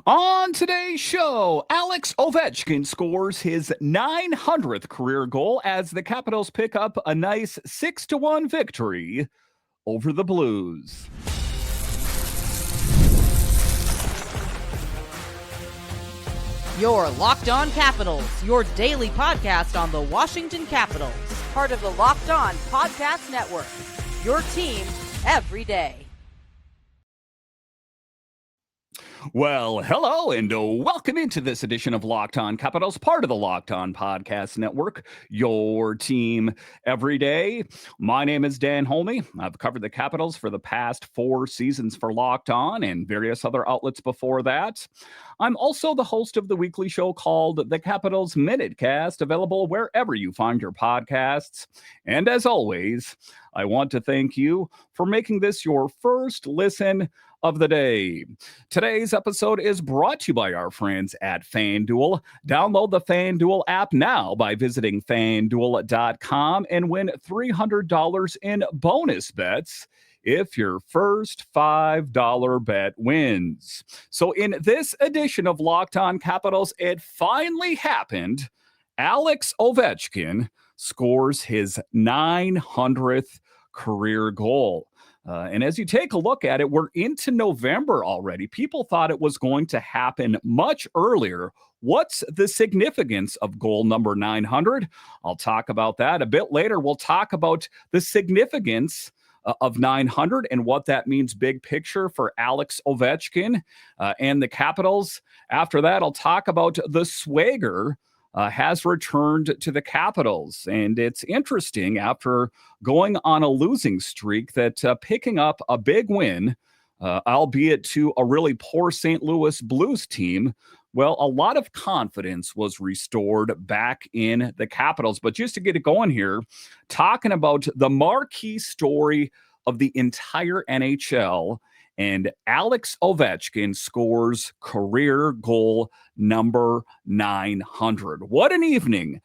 On today's show, Alex Ovechkin scores his 900th career goal as the Capitals pick up a nice 6-1 victory over the Blues. You're Locked On Capitals, your daily podcast on the Washington Capitals. Part of the Locked On Podcast Network, your team every day. Well, hello and welcome into this edition of Locked On Capitals, part of the Locked On Podcast Network, your team every day. My name is Dan Holmi. I've covered the Capitals for the past 4 seasons for Locked On and various other outlets before that. I'm also the host of the weekly show called The Capitals Minutecast, available wherever you find your podcasts. And as always, I want to thank you for making this your first listen of the day. Today's episode is brought to you by our friends at FanDuel. Download the FanDuel app now by visiting FanDuel.com and win $300 in bonus bets if your first $5 bet wins. So in this edition of Locked On Capitals, it finally happened. Alex Ovechkin scores his 900th career goal. And as you take a look at it, we're into November already. People thought it was going to happen much earlier. What's the significance of goal number 900? I'll talk about that a bit later. We'll talk about the significance of 900 and what that means big picture for Alex Ovechkin and the Capitals. After that, I'll talk about the swagger has returned to the Capitals. And it's interesting, after going on a losing streak, that picking up a big win, albeit to a really poor St. Louis Blues team, well, a lot of confidence was restored back in the Capitals. But just to get it going here, talking about the marquee story of the entire NHL, and Alex Ovechkin scores career goal number 900. What an evening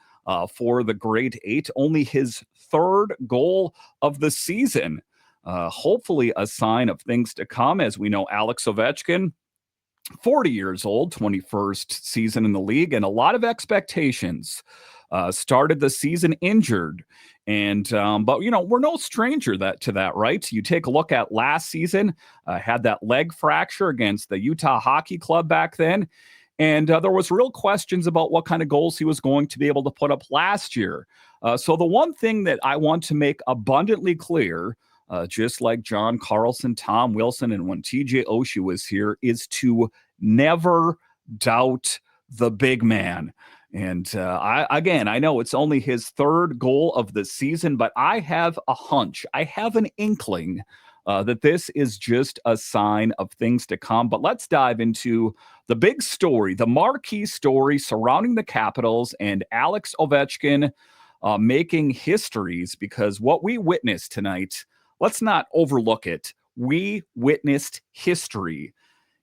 for the Great Eight. Only his 3rd goal of the season. Hopefully a sign of things to come. As we know, Alex Ovechkin, 40 years old, 21st season in the league, and a lot of expectations. Started the season injured. And but we're no stranger to that, right? You take a look at last season, had that leg fracture against the Utah Hockey Club back then, and there was real questions about what kind of goals he was going to be able to put up last year. So the one thing that I want to make abundantly clear, just like John Carlson, Tom Wilson, and when TJ Oshie was here, is to never doubt the big man. And I know it's only his 3rd goal of the season, but I have a hunch, I have an inkling that this is just a sign of things to come. But let's dive into the big story, the marquee story surrounding the Capitals and Alex Ovechkin making histories, because what we witnessed tonight, let's not overlook it. We witnessed history.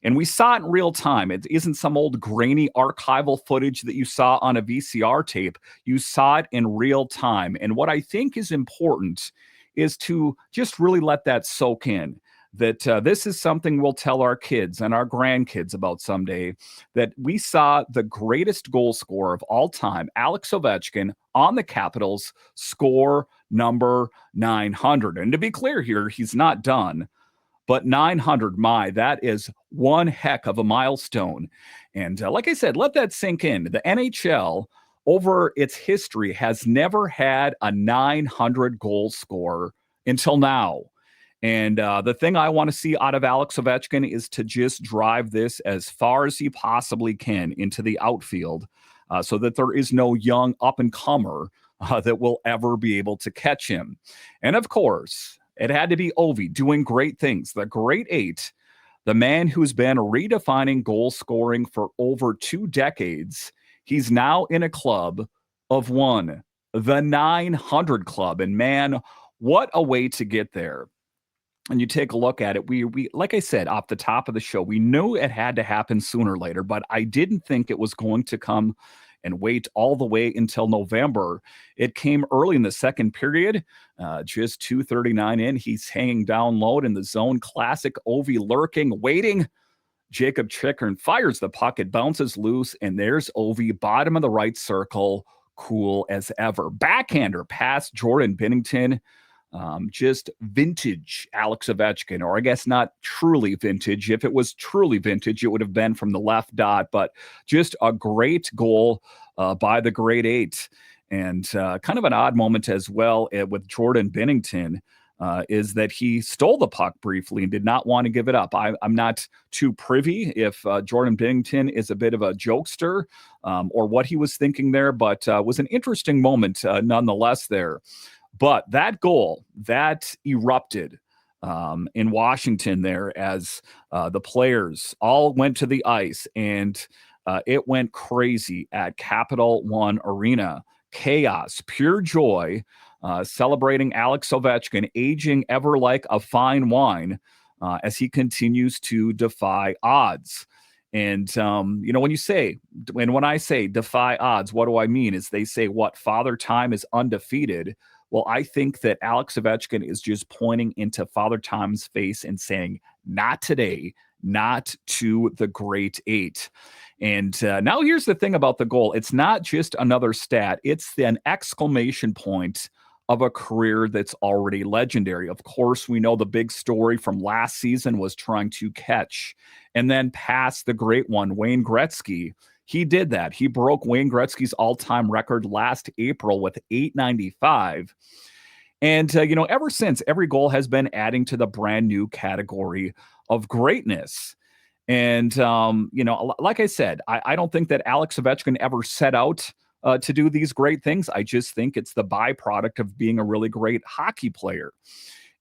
And we saw it in real time. It isn't some old grainy archival footage that you saw on a VCR tape. You saw it in real time. And what I think is important is to just really let that soak in, that this is something we'll tell our kids and our grandkids about someday, that we saw the greatest goal scorer of all time, Alex Ovechkin, on the Capitals, score number 900. And to be clear here, he's not done. But 900, that is one heck of a milestone. And like I said, let that sink in. The NHL, over its history, has never had a 900 goal scorer until now. And the thing I want to see out of Alex Ovechkin is to just drive this as far as he possibly can into the outfield, so that there is no young up-and-comer that will ever be able to catch him. And of course, it had to be Ovi doing great things. The Great Eight, the man who's been redefining goal scoring for over 2 decades. He's now in a club of one, the 900 club. And man, what a way to get there. And you take a look at it, we like I said, off the top of the show, we knew it had to happen sooner or later, but I didn't think it was going to come and wait all the way until November. It came early in the second period, just 2:39 in. He's hanging down low in the zone. Classic Ovi lurking, waiting, Jacob Chickern fires the puck. It bounces loose, and there's Ovi, bottom of the right circle, cool as ever. Backhander past Jordan Binnington. Just vintage Alex Ovechkin, or I guess not truly vintage. If it was truly vintage, it would have been from the left dot, but just a great goal by the grade 8. And kind of an odd moment as well with Jordan Binnington is that he stole the puck briefly and did not want to give it up. I'm not too privy if Jordan Binnington is a bit of a jokester or what he was thinking there, but was an interesting moment nonetheless there. But that goal, that erupted in Washington there as the players all went to the ice, and it went crazy at Capital One Arena. Chaos, pure joy, celebrating Alex Ovechkin, aging ever like a fine wine as he continues to defy odds. And, when I say defy odds, what do I mean? Is they say, what, Father Time is undefeated. Well, I think that Alex Ovechkin is just pointing into Father Time's face and saying, not today, not to the great 8. And now here's the thing about the goal. It's not just another stat. It's an exclamation point of a career that's already legendary. Of course, we know the big story from last season was trying to catch and then pass the great one, Wayne Gretzky. He did that. He broke Wayne Gretzky's all-time record last April with 895. And, ever since, every goal has been adding to the brand new category of greatness. And, like I said, I don't think that Alex Ovechkin ever set out to do these great things. I just think it's the byproduct of being a really great hockey player.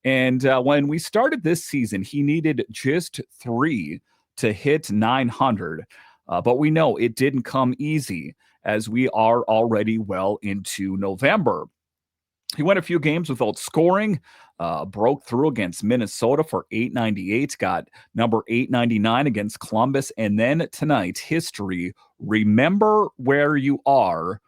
And when we started this season, he needed just 3 to hit 900. But we know it didn't come easy as we are already well into November. He went a few games without scoring, broke through against Minnesota for 898, got number 899 against Columbus. And then tonight, history, remember where you are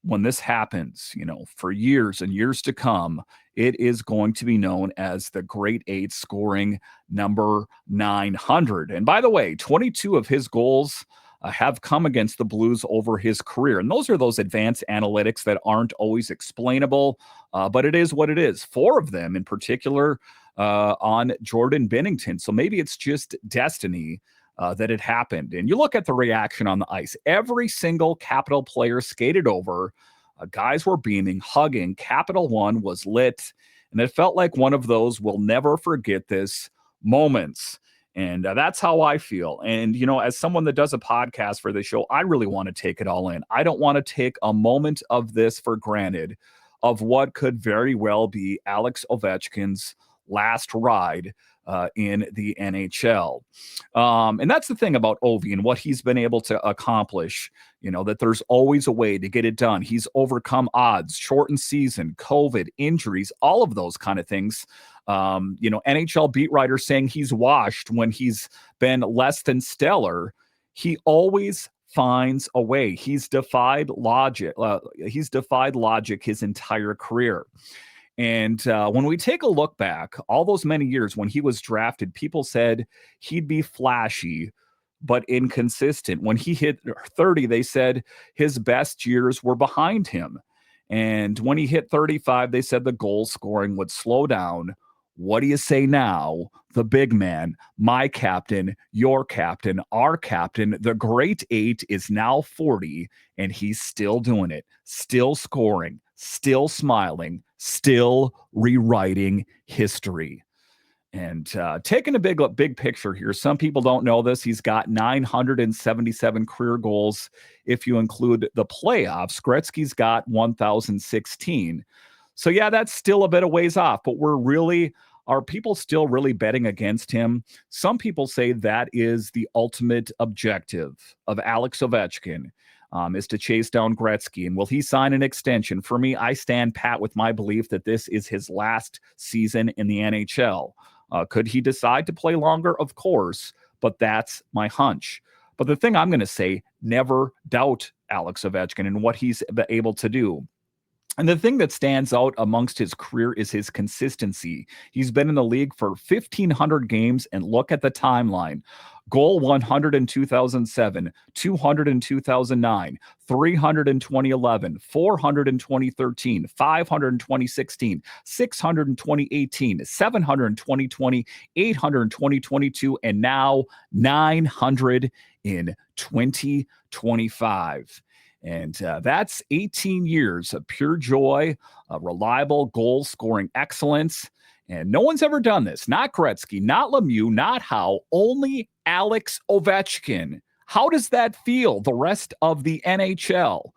when this happens, for years and years to come. It is going to be known as the Great 8, scoring number 900. And by the way, 22 of his goals have come against the Blues over his career. And those are those advanced analytics that aren't always explainable, but it is what it is. 4 of them in particular on Jordan Binnington. So maybe it's just destiny that it happened. And you look at the reaction on the ice. Every single Capital player skated over. Guys were beaming, hugging. Capital One was lit. And it felt like one of those we'll never forget this moments. And that's how I feel. And, as someone that does a podcast for the show, I really want to take it all in. I don't want to take a moment of this for granted of what could very well be Alex Ovechkin's last ride in the NHL. And that's the thing about Ovi and what he's been able to accomplish, that there's always a way to get it done. He's overcome odds, shortened season, COVID, injuries, all of those kind of things. NHL beat writers saying he's washed when he's been less than stellar. He always finds a way. He's defied logic. He's defied logic his entire career. And when we take a look back, all those many years when he was drafted, people said he'd be flashy, but inconsistent. When he hit 30, they said his best years were behind him. And when he hit 35, they said the goal scoring would slow down. What do you say now? The big man, my captain, your captain, our captain, the Great 8 is now 40, and he's still doing it, still scoring, still smiling, still rewriting history. And taking a big picture here, some people don't know this. He's got 977 career goals if you include the playoffs. Gretzky's got 1,016. So, yeah, that's still a bit of ways off, but are people still really betting against him? Some people say that is the ultimate objective of Alex Ovechkin, is to chase down Gretzky. And will he sign an extension? For me, I stand pat with my belief that this is his last season in the NHL. Could he decide to play longer? Of course, but that's my hunch. But the thing I'm going to say, never doubt Alex Ovechkin and what he's able to do. And the thing that stands out amongst his career is his consistency. He's been in the league for 1,500 games, and look at the timeline. Goal 100 in 2007, 200 in 2009, 300 in 2011, 400 in 2013, 500 in 2016, 600 in 2018, 700 in 2020, 800 in 2022, and now 900 in 2025. And that's 18 years of pure joy, reliable goal-scoring excellence. And no one's ever done this. Not Gretzky, not Lemieux, not Howe, only Alex Ovechkin. How does that feel, the rest of the NHL?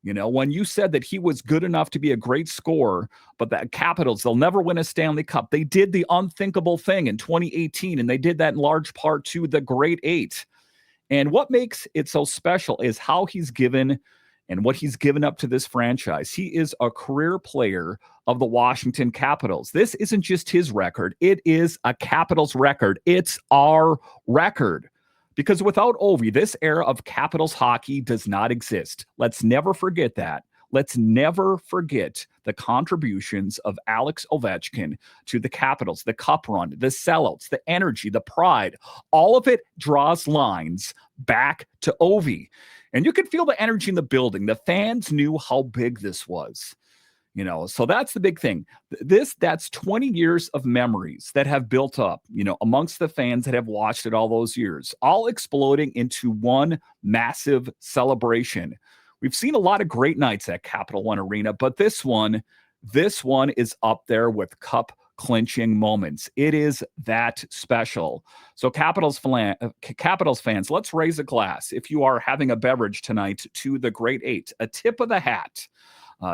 You know, when you said that he was good enough to be a great scorer, but the Capitals, they'll never win a Stanley Cup. They did the unthinkable thing in 2018, and they did that in large part to the Great Eight. And what makes it so special is how he's given and what he's given up to this franchise. He is a career player of the Washington Capitals. This isn't just his record. It is a Capitals record. It's our record. Because without Ovi, this era of Capitals hockey does not exist. Let's never forget that. Let's never forget the contributions of Alex Ovechkin to the Capitals, the cup run, the sellouts, the energy, the pride. All of it draws lines back to Ovi. And you could feel the energy in the building. The fans knew how big this was. You know, so that's the big thing. That's 20 years of memories that have built up, you know, amongst the fans that have watched it all those years, all exploding into one massive celebration. We've seen a lot of great nights at Capital One Arena, but this one is up there with cup clinching moments. It is that special. So Capitals fans, let's raise a glass. If you are having a beverage tonight to the Great Eight, a tip of the hat,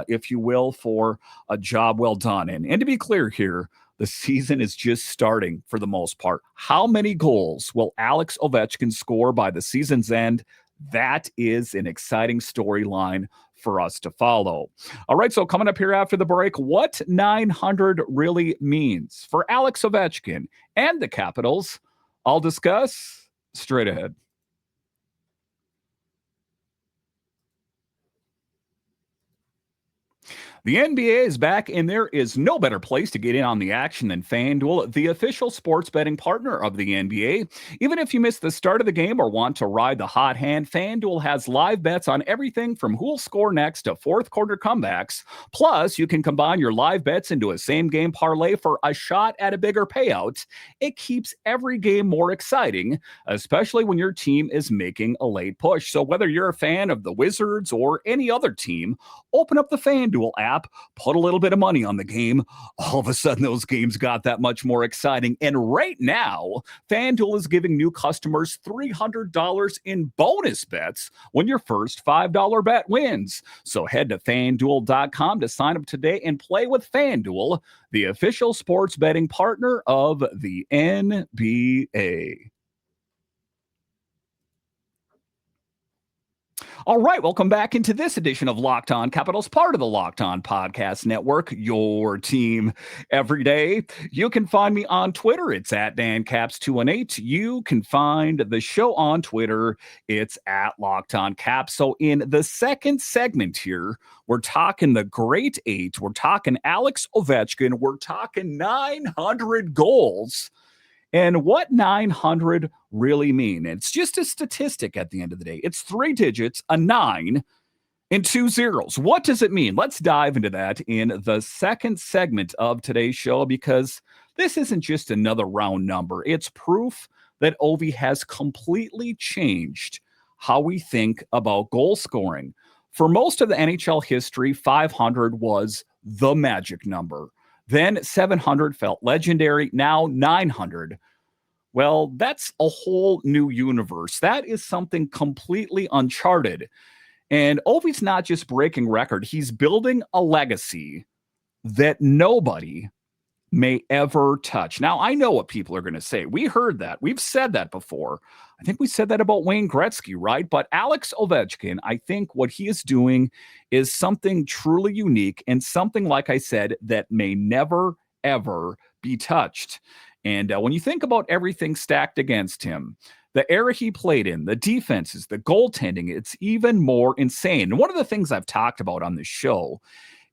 if you will, for a job well done. And to be clear here, the season is just starting for the most part. How many goals will Alex Ovechkin score by the season's end? That is an exciting storyline for us to follow. All right, so coming up here after the break, what 900 really means for Alex Ovechkin and the Capitals, I'll discuss straight ahead. The NBA is back, and there is no better place to get in on the action than FanDuel, the official sports betting partner of the NBA. Even if you missed the start of the game or want to ride the hot hand, FanDuel has live bets on everything from who'll score next to fourth quarter comebacks. Plus, you can combine your live bets into a same-game parlay for a shot at a bigger payout. It keeps every game more exciting, especially when your team is making a late push. So whether you're a fan of the Wizards or any other team, open up the FanDuel app, put a little bit of money on the game. All of a sudden, those games got that much more exciting. And right now, FanDuel is giving new customers $300 in bonus bets when your first $5 bet wins. So head to FanDuel.com to sign up today and play with FanDuel, the official sports betting partner of the NBA. All right, welcome back into this edition of Locked On Capitals, part of the Locked On Podcast Network, your team every day. You can find me on Twitter. It's at DanCaps218. You can find the show on Twitter. It's at Locked On Caps. So in the second segment here, we're talking the Great Eight. We're talking Alex Ovechkin. We're talking 900 goals. And what 900 really mean? It's just a statistic at the end of the day. It's 3 digits, a 9, and 2 zeros. What does it mean? Let's dive into that in the second segment of today's show, because this isn't just another round number. It's proof that Ovi has completely changed how we think about goal scoring. For most of the NHL history, 500 was the magic number. Then 700 felt legendary. Now 900. Well, that's a whole new universe. That is something completely uncharted. And Ovi's not just breaking record. He's building a legacy that nobody may ever touch. Now, I know what people are going to say. We heard that. We've said that before. I think we said that about Wayne Gretzky, right? But Alex Ovechkin, I think what he is doing is something truly unique and something, like I said, that may never, ever be touched. And when you think about everything stacked against him, the era he played in, the defenses, the goaltending, it's even more insane. And one of the things I've talked about on this show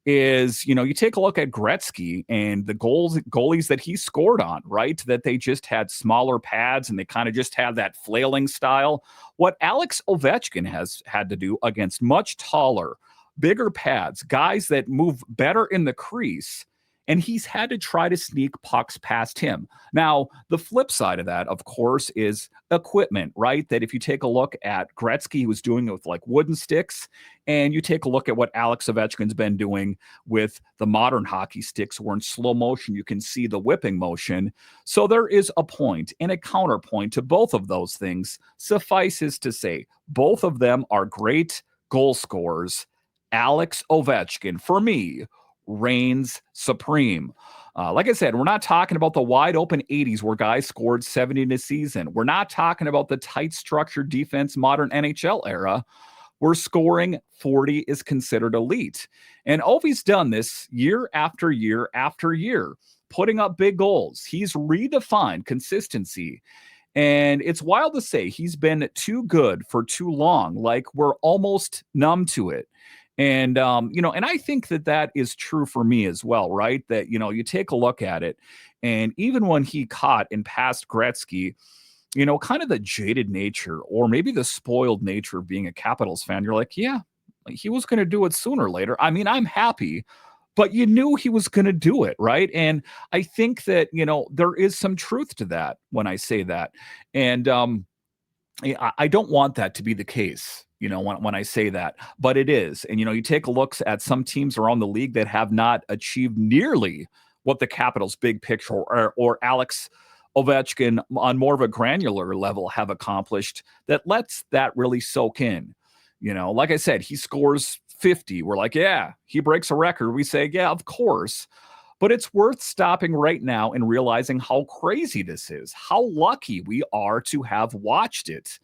is, you take a look at Gretzky and the goalies that he scored on, right? That they just had smaller pads and they kind of just had that flailing style. What Alex Ovechkin has had to do against much taller, bigger pads, guys that move better in the crease, and he's had to try to sneak pucks past him. Now, the flip side of that, of course, is equipment, right? That if you take a look at Gretzky, he was doing it with like wooden sticks, and you take a look at what Alex Ovechkin's been doing with the modern hockey sticks, where in slow motion you can see the whipping motion. So there is a point and a counterpoint to both of those things. Suffices to say, both of them are great goal scorers. Alex Ovechkin, for me, reigns supreme. Like I said, we're not talking about the wide open 80s where guys scored 70 in a season. We're not talking about the tight structured defense modern NHL era. We're scoring 40 is considered elite. And Ovi's done this year after year after year, putting up big goals. He's redefined consistency. And it's wild to say he's been too good for too long. Like we're almost numb to it. And, and I think that is true for me as well, right? That, you take a look at it, and even when he caught and passed Gretzky, kind of the jaded nature or maybe the spoiled nature of being a Capitals fan, you're like, yeah, he was going to do it sooner or later. I mean, I'm happy, but you knew he was going to do it, right? And I think that, there is some truth to that when I say that. And I don't want that to be the case. When I say that, but it is. And, you take a look at some teams around the league that have not achieved nearly what the Capitals' big picture or Alex Ovechkin on more of a granular level have accomplished, that lets that really soak in. Like I said, he scores 50. We're like, yeah, he breaks a record. We say, yeah, of course. But it's worth stopping right now and realizing how crazy this is, how lucky we are to have watched it.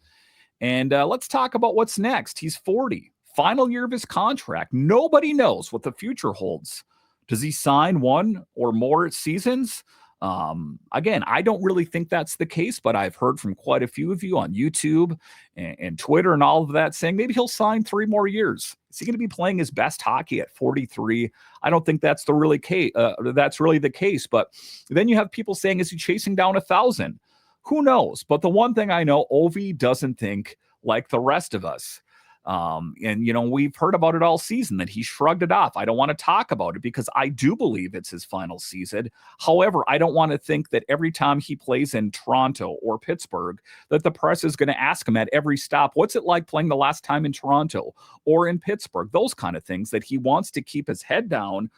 And let's talk about what's next. He's 40, final year of his contract. Nobody knows what the future holds. Does he sign one or more seasons? Again, I don't really think that's the case, but I've heard from quite a few of you on YouTube and Twitter and all of that saying maybe he'll sign 3 more years. Is he going to be playing his best hockey at 43? I don't think that's really the case. But then you have people saying, is he chasing down 1,000? Who knows? But the one thing I know, Ovi doesn't think like the rest of us. And we've heard about it all season that he shrugged it off. I don't want to talk about it because I do believe it's his final season. However, I don't want to think that every time he plays in Toronto or Pittsburgh, that the press is going to ask him at every stop, what's it like playing the last time in Toronto or in Pittsburgh? Those kind of things, that he wants to keep his head down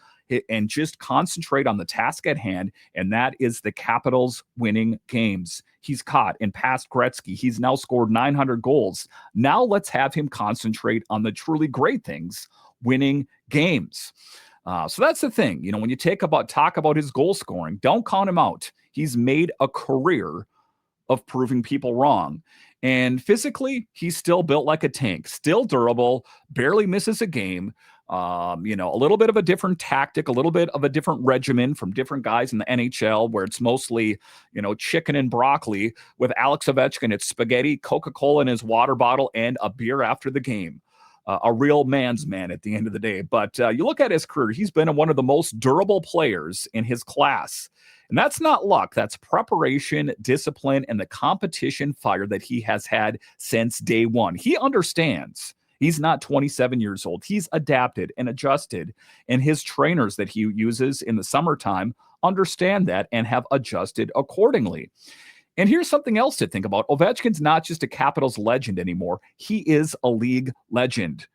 and just concentrate on the task at hand, and that is the Capitals winning games. He's caught and passed Gretzky. He's now scored 900 goals. Now let's have him concentrate on the truly great things, winning games. So that's the thing. When you talk about his goal scoring, don't count him out. He's made a career of proving people wrong. And physically, he's still built like a tank, still durable, barely misses a game. A little bit of a different tactic, a little bit of a different regimen from different guys in the NHL, where it's mostly, chicken and broccoli. With Alex Ovechkin, it's spaghetti, Coca-Cola in his water bottle, and a beer after the game. A real man's man at the end of the day. But you look at his career, he's been one of the most durable players in his class. And that's not luck. That's preparation, discipline, and the competition fire that he has had since day one. He understands. He's not 27 years old. He's adapted and adjusted, and his trainers that he uses in the summertime understand that and have adjusted accordingly. And here's something else to think about. Ovechkin's not just a Capitals legend anymore. He is a league legend.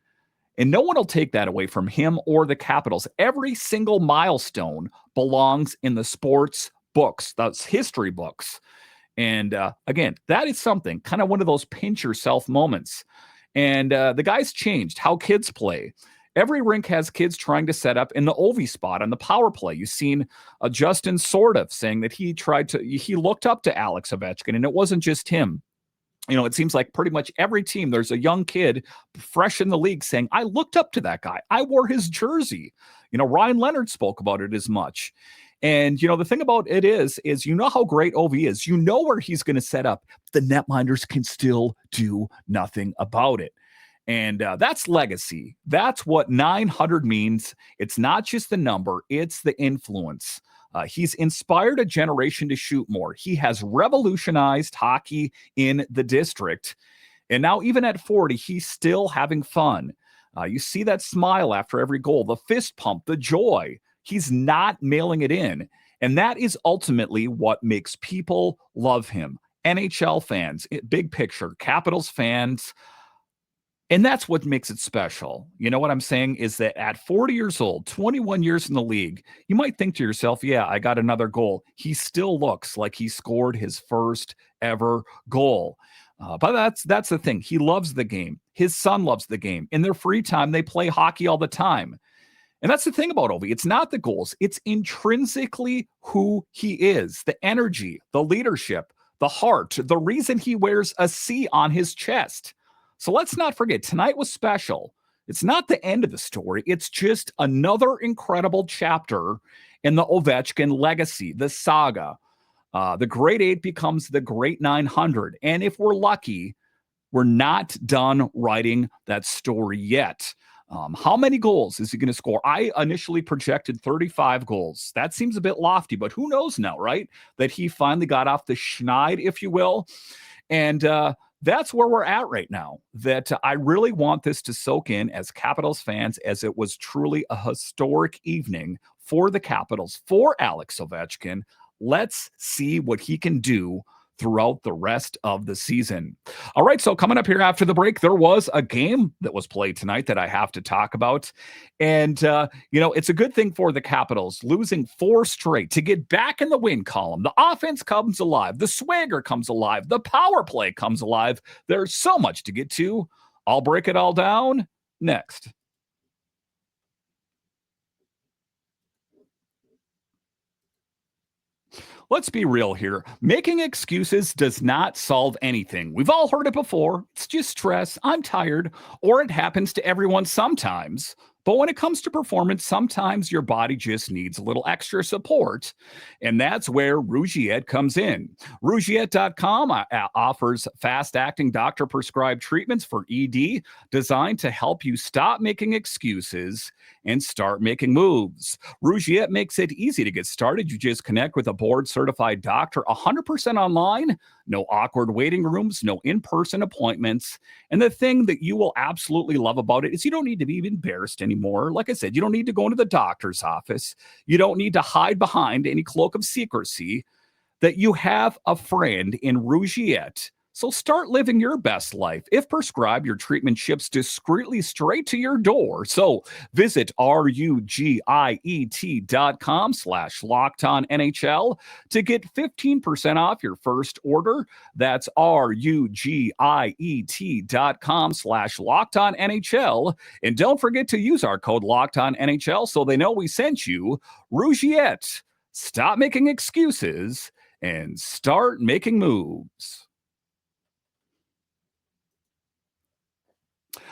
And no one will take that away from him or the Capitals. Every single milestone belongs in the sports books, that's history books. And again, that is something, kind of one of those pinch yourself moments. And the guy's changed how kids play. Every rink has kids trying to set up in the Ovi spot on the power play. You've seen Justin sort of saying that he looked up to Alex Ovechkin, and it wasn't just him. It seems like pretty much every team, there's a young kid fresh in the league saying, I looked up to that guy. I wore his jersey. Ryan Leonard spoke about it as much. And, the thing about it is how great Ovi is. Where he's going to set up. The netminders can still do nothing about it. And that's legacy. That's what 900 means. It's not just the number, it's the influence. He's inspired a generation to shoot more. He has revolutionized hockey in the district. And now, even at 40, he's still having fun. You see that smile after every goal, the fist pump, the joy. He's not mailing it in. And that is ultimately what makes people love him. NHL fans, big picture, Capitals fans. And that's what makes it special. You know what I'm saying is that at 40 years old, 21 years in the league, you might think to yourself, yeah, I got another goal. He still looks like he scored his first ever goal. But that's the thing. He loves the game. His son loves the game. In their free time, they play hockey all the time. And that's the thing about Ovi. It's not the goals. It's intrinsically who he is, the energy, the leadership, the heart, the reason he wears a C on his chest. So let's not forget, tonight was special. It's not the end of the story. It's just another incredible chapter in the Ovechkin legacy, the saga. The Great 8 becomes the Great 900. And if we're lucky, we're not done writing that story yet. How many goals is he going to score? I initially projected 35 goals. That seems a bit lofty, but who knows now, right? That he finally got off the schneid, if you will. And that's where we're at right now. That I really want this to soak in as Capitals fans, as it was truly a historic evening for the Capitals, for Alex Ovechkin. Let's see what he can do throughout the rest of the season. All right, so coming up here after the break, there was a game that was played tonight that I have to talk about. And, it's a good thing for the Capitals, losing 4 straight to get back in the win column. The offense comes alive. The swagger comes alive. The power play comes alive. There's so much to get to. I'll break it all down next. Let's be real here. Making excuses does not solve anything. We've all heard it before. It's just stress. I'm tired. Or it happens to everyone sometimes. But when it comes to performance, sometimes your body just needs a little extra support. And that's where Rougiette comes in. Rougiette.com offers fast-acting doctor-prescribed treatments for ED designed to help you stop making excuses and start making moves. Rougiette makes it easy to get started. You just connect with a board-certified doctor 100% online. No awkward waiting rooms, no in-person appointments. And the thing that you will absolutely love about it is you don't need to be embarrassed anymore. Like I said, you don't need to go into the doctor's office. You don't need to hide behind any cloak of secrecy. That you have a friend in Rougiette. So start living your best life. If prescribed, your treatment ships discreetly straight to your door. So visit rugiet.com/LockedOnNHL to get 15% off your first order. That's rugiet.com/LockedOnNHL. And don't forget to use our code LockedOnNHL so they know we sent you. Rougiette. Stop making excuses and start making moves.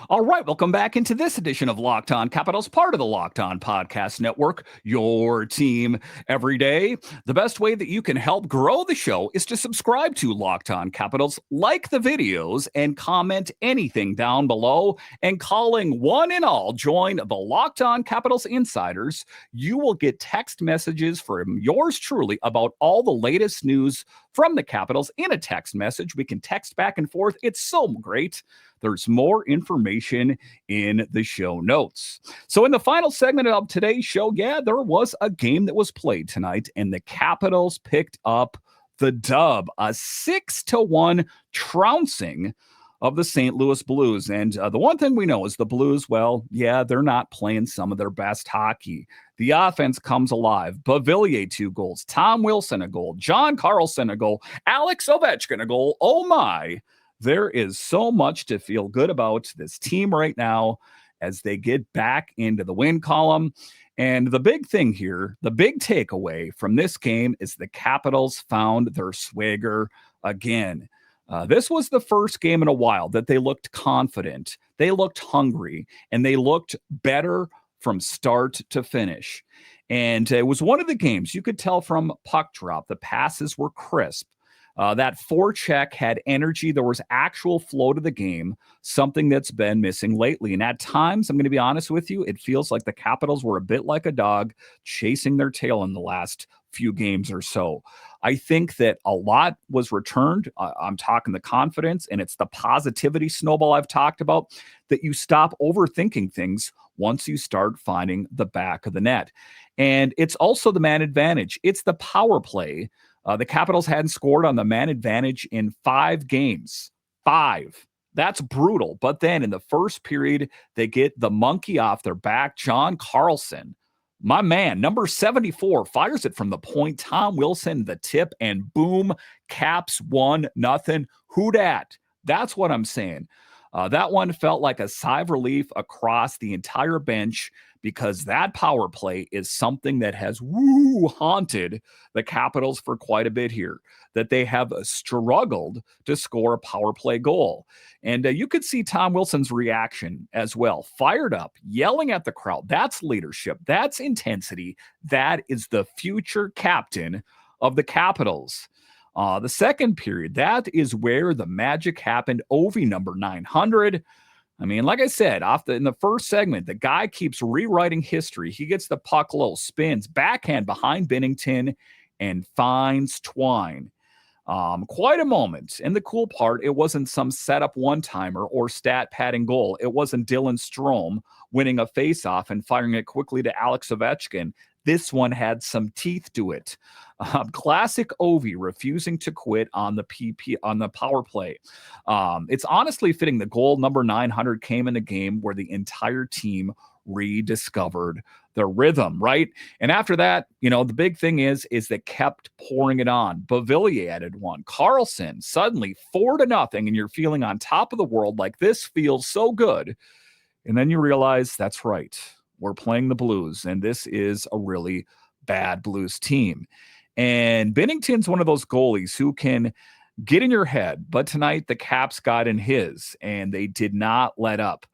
All right, welcome back into this edition of Locked On Capitals, part of the Locked On Podcast Network, your team every day. The best way that you can help grow the show is to subscribe to Locked On Capitals, like the videos, and comment anything down below. And calling one and all, join the Locked On Capitals Insiders. You will get text messages from yours truly about all the latest news from the Capitals in a text message. We can text back and forth. It's so great. There's more information in the show notes. So in the final segment of today's show, there was a game that was played tonight, and the Capitals picked up the dub, a 6-1 trouncing of the St. Louis Blues. And the one thing we know is the Blues, they're not playing some of their best hockey. The offense comes alive. Beauvillier 2 goals, Tom Wilson a goal, John Carlson a goal, Alex Ovechkin a goal. Oh my. There is so much to feel good about this team right now as they get back into the win column. And the big thing here, the big takeaway from this game is the Capitals found their swagger again. This was the first game in a while that they looked confident, they looked hungry, and they looked better from start to finish. And it was one of the games you could tell from puck drop, the passes were crisp. That forecheck had energy. There was actual flow to the game, something that's been missing lately. And at times, I'm going to be honest with you, it feels like the Capitals were a bit like a dog chasing their tail in the last few games or so. I think that a lot was returned. I'm talking the confidence, and it's the positivity snowball I've talked about, that you stop overthinking things once you start finding the back of the net. And it's also the man advantage. It's the power play. The Capitals hadn't scored on the man advantage in 5 games. 5. That's brutal. But then in the first period, they get the monkey off their back. John Carlson, my man, number 74, fires it from the point. Tom Wilson, the tip, and boom, Caps 1-0. Who dat? That's what I'm saying. That one felt like a sigh of relief across the entire bench, because that power play is something that has haunted the Capitals for quite a bit here, that they have struggled to score a power play goal. And you could see Tom Wilson's reaction as well, fired up, yelling at the crowd. That's leadership. That's intensity. That is the future captain of the Capitals. The second period, that is where the magic happened. Ovi, number 900. I mean, like I said, in the first segment, the guy keeps rewriting history. He gets the puck low, spins, backhand behind Binnington, and finds Twine. Quite a moment. And the cool part, it wasn't some setup one-timer or stat padding goal. It wasn't Dylan Strome winning a faceoff and firing it quickly to Alex Ovechkin. This one had some teeth to it. Classic Ovi refusing to quit on the power play. It's honestly fitting the goal number 900 came in a game where the entire team rediscovered their rhythm, right? And after that, the big thing is they kept pouring it on. Beauvillier added one. Carlson suddenly 4-0, and you're feeling on top of the world, like this feels so good. And then you realize that's right. We're playing the Blues, and this is a really bad Blues team. And Binnington's one of those goalies who can get in your head, but tonight the Caps got in his, and they did not let up.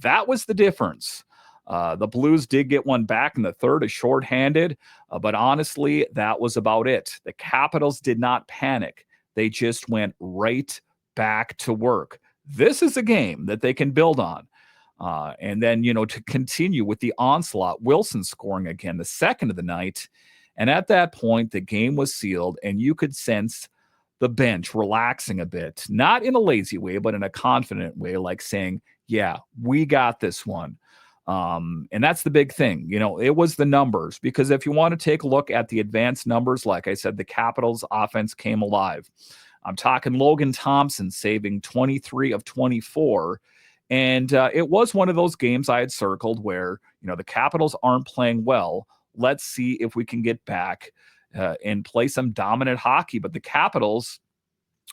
That was the difference. The Blues did get one back in the third, a shorthanded, but honestly, that was about it. The Capitals did not panic. They just went right back to work. This is a game that they can build on. And then, to continue with the onslaught, Wilson scoring again, the second of the night. And at that point, the game was sealed, and you could sense the bench relaxing a bit, not in a lazy way, but in a confident way, like saying, yeah, we got this one. And that's the big thing. It was the numbers, because if you want to take a look at the advanced numbers, like I said, the Capitals offense came alive. I'm talking Logan Thompson saving 23 of 24. And it was one of those games I had circled where, the Capitals aren't playing well. Let's see if we can get back and play some dominant hockey. But the Capitals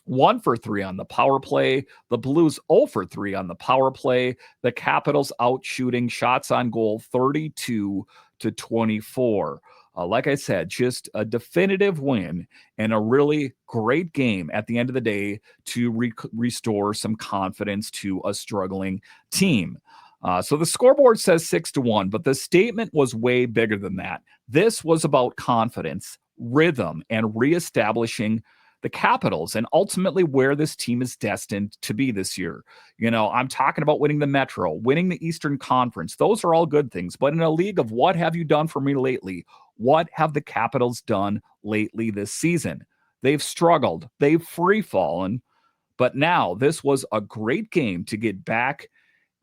1 for 3 on the power play. The Blues 0 for 3 on the power play. The Capitals out shooting shots on goal 32-24. Like I said, just a definitive win and a really great game at the end of the day to restore some confidence to a struggling team. So the scoreboard says 6-1, but the statement was way bigger than that. This was about confidence, rhythm, and reestablishing the Capitals and ultimately where this team is destined to be this year. I'm talking about winning the Metro, winning the Eastern Conference. Those are all good things. But in a league of what have you done for me lately, what have the Capitals done lately this season? They've struggled. They've free fallen. But now this was a great game to get back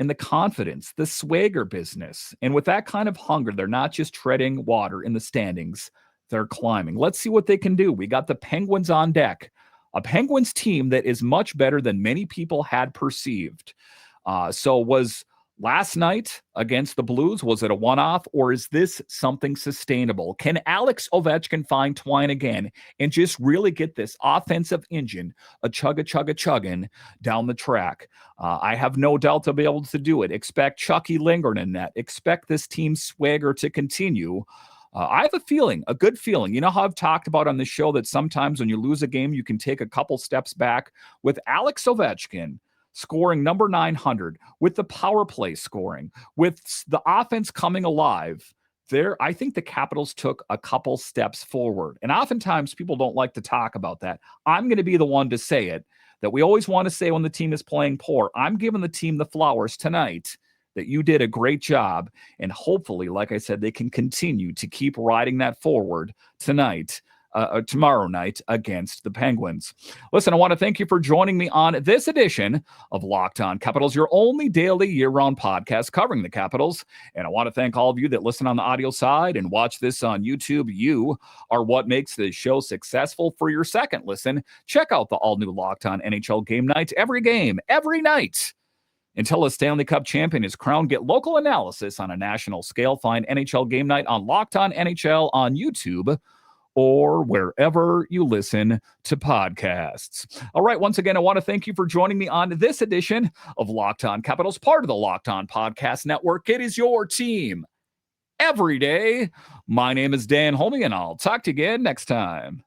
in the confidence, the swagger business. And with that kind of hunger, they're not just treading water in the standings. They're climbing. Let's see what they can do. We got the Penguins on deck, a Penguins team that is much better than many people had perceived. So was last night against the Blues, was it a one-off, or is this something sustainable? Can Alex Ovechkin find Twine again and just really get this offensive engine a chugging down the track? I have no doubt they'll be able to do it. Expect Chucky Lindgren in net. Expect this team's swagger to continue. I have a good feeling. You know how I've talked about on the show that sometimes when you lose a game, you can take a couple steps back? With Alex Ovechkin scoring number 900, with the power play scoring, with the offense coming alive, I think the Capitals took a couple steps forward. And oftentimes people don't like to talk about that. I'm going to be the one to say it, that we always want to say when the team is playing poor. I'm giving the team the flowers tonight, that you did a great job. And hopefully, like I said, they can continue to keep riding that forward tonight. Tomorrow night against the Penguins. Listen, I want to thank you for joining me on this edition of Locked On Capitals, your only daily year-round podcast covering the Capitals. And I want to thank all of you that listen on the audio side and watch this on YouTube. You are what makes this show successful. For your second listen, check out the all-new Locked On NHL Game Night. Every game, every night, until a Stanley Cup champion is crowned. Get local analysis on a national scale. Find NHL Game Night on Locked On NHL on YouTube or wherever you listen to podcasts. All right, once again, I want to thank you for joining me on this edition of Locked On Capitals, part of the Locked On Podcast Network. It is your team every day. My name is Dan Holmi, and I'll talk to you again next time.